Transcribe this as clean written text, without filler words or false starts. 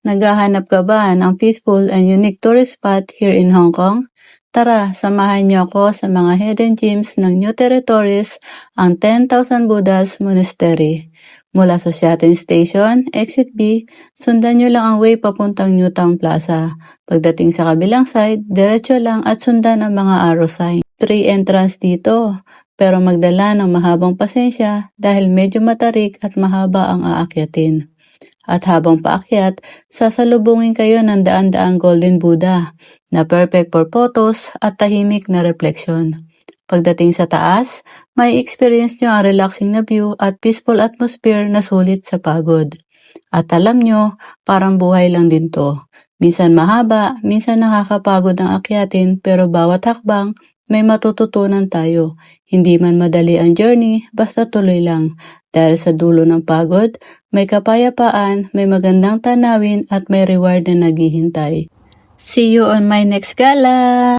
Naghahanap ka ba ng peaceful and unique tourist spot here in Hong Kong? Tara, samahan niyo ako sa mga hidden gems ng New Territories, ang 10,000 Buddhas Monastery. Mula sa Shatin Station, Exit B, sundan niyo lang ang way papuntang New Town Plaza. Pagdating sa kabilang side, diretso lang at sundan ang mga arrow sign. Free entrance dito, pero magdala ng mahabang pasensya dahil medyo matarik at mahaba ang aakyatin. At habang paakyat, sasalubungin kayo ng daan-daang Golden Buddha na perfect for photos at tahimik na reflection. Pagdating sa taas, may experience nyo ang relaxing na view at peaceful atmosphere na sulit sa pagod. At alam nyo, parang buhay lang din to. Minsan mahaba, minsan nakakapagod ang akyatin, pero bawat hakbang may matututunan tayo. Hindi man madali ang journey, basta tuloy lang. Dahil sa dulo ng pagod, may kapayapaan, may magandang tanawin at may reward na naghihintay. See you on my next gala!